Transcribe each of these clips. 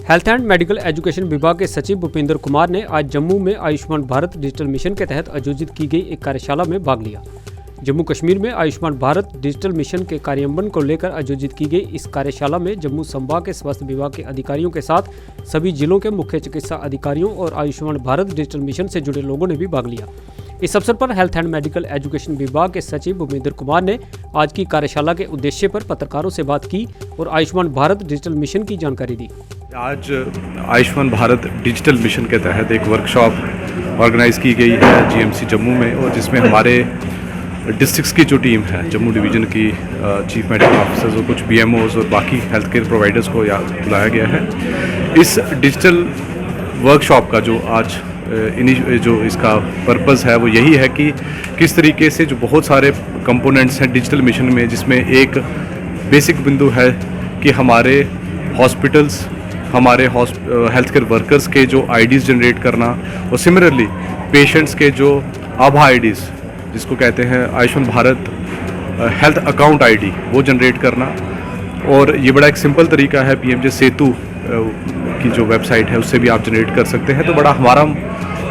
Health and medical education विभाग के सचिव भूपेंद्र कुमार ने आज जम्मू में आयुष्मान भारत डिजिटल मिशन के तहत आयोजित की गई एक कार्यशाला में भाग लिया। जम्मू कश्मीर में आयुष्मान भारत डिजिटल मिशन के कार्यान्वयन को लेकर आयोजित की गई इस कार्यशाला में जम्मू संभाग के स्वास्थ्य विभाग के अधिकारियों के साथ सभी जिलों के मुख्य चिकित्सा अधिकारियों और आयुष्मान भारत डिजिटल मिशन से जुड़े लोगों ने भी भाग लिया। इस अवसर पर हेल्थ एंड मेडिकल एजुकेशन विभाग के सचिव भूपेंद्र कुमार ने आज की कार्यशाला के उद्देश्य पर पत्रकारों से बात की और आयुष्मान भारत डिजिटल मिशन की जानकारी दी। आज आयुष्मान भारत डिजिटल मिशन के तहत एक वर्कशॉप ऑर्गेनाइज़ की गई है जीएमसी जम्मू में, और जिसमें हमारे डिस्ट्रिक्ट्स की जो टीम है जम्मू डिवीज़न की चीफ मेडिकल ऑफिसर्स और कुछ बीएमओज और बाकी हेल्थ केयर प्रोवाइडर्स को बुलाया गया है। इस डिजिटल वर्कशॉप का जो आज जो इसका पर्पज़ है वो यही है कि किस तरीके से जो बहुत सारे कंपोनेंट्स हैं डिजिटल मिशन में, जिसमें एक बेसिक बिंदु है कि हमारे हॉस्पिटल्स, हमारे हेल्थ केयर वर्कर्स के जो आईडीज़ जनरेट करना, और सिमिलरली पेशेंट्स के जो आभा आईडीज़ जिसको कहते हैं Ayushman Bharat health account ID, वो जनरेट करना। और ये बड़ा एक सिंपल तरीका है, पीएमजे सेतु की जो वेबसाइट है उससे भी आप जनरेट कर सकते हैं। तो बड़ा हमारा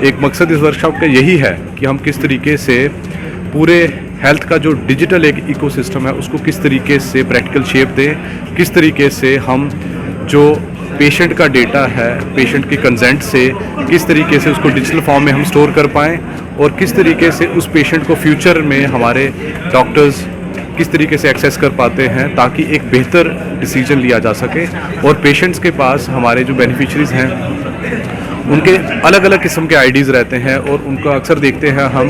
एक मकसद इस वर्कशॉप का यही है कि हम किस तरीके से पूरे हेल्थ का जो डिजिटल एक इकोसिस्टम है उसको किस तरीके से प्रैक्टिकल शेप दें, किस तरीके से हम जो पेशेंट का डेटा है पेशेंट के कंसेंट से किस तरीके से उसको डिजिटल फॉर्म में हम स्टोर कर पाएँ, और किस तरीके से उस पेशेंट को फ्यूचर में हमारे डॉक्टर्स किस तरीके से एक्सेस कर पाते हैं ताकि एक बेहतर डिसीजन लिया जा सके। और पेशेंट्स के पास हमारे जो बेनिफिशरीज़ हैं उनके अलग अलग किस्म के आईडीज़ रहते हैं, और उनका अक्सर देखते हैं हम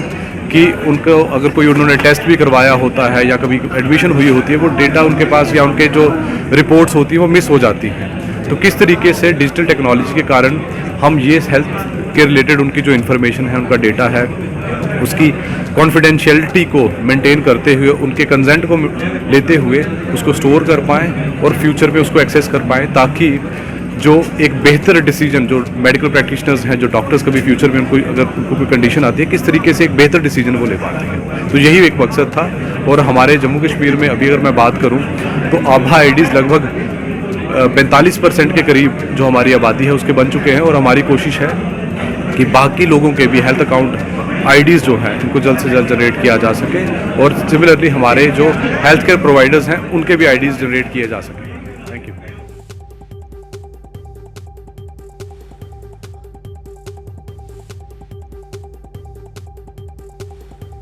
कि उनको अगर कोई उन्होंने टेस्ट भी करवाया होता है या कभी एडमिशन हुई होती है, वो डेटा उनके पास या उनके जो रिपोर्ट्स होती हैं वो मिस हो जाती हैं। तो किस तरीके से डिजिटल टेक्नोलॉजी के कारण हम ये हेल्थ के रिलेटेड उनकी जो इन्फॉर्मेशन है, उनका डेटा है, उसकी कॉन्फिडेंशियलिटी को मेंटेन करते हुए, उनके कंसेंट को लेते हुए उसको स्टोर कर पाएँ और फ्यूचर पे उसको एक्सेस कर पाएँ, ताकि जो एक बेहतर डिसीजन जो मेडिकल प्रैक्टिशनर्स हैं, जो डॉक्टर्स कभी फ्यूचर में उनको कोई कंडीशन आती है, किस तरीके से एक बेहतर डिसीजन वो ले पाते हैं। तो यही एक मकसद था। और हमारे जम्मू कश्मीर में अभी अगर मैं बात करूँ तो आभा आईडीज़ लगभग 45% के करीब जो हमारी आबादी है उसके बन चुके हैं, और हमारी कोशिश है कि बाकी लोगों के भी हेल्थ अकाउंट आईडीज़ जो हैं इनको जल्द से जल्द जनरेट किया जा सके, और सिमिलरली हमारे जो हेल्थ केयर प्रोवाइडर्स हैं उनके भी आईडीज़ जनरेट किए जा सकें।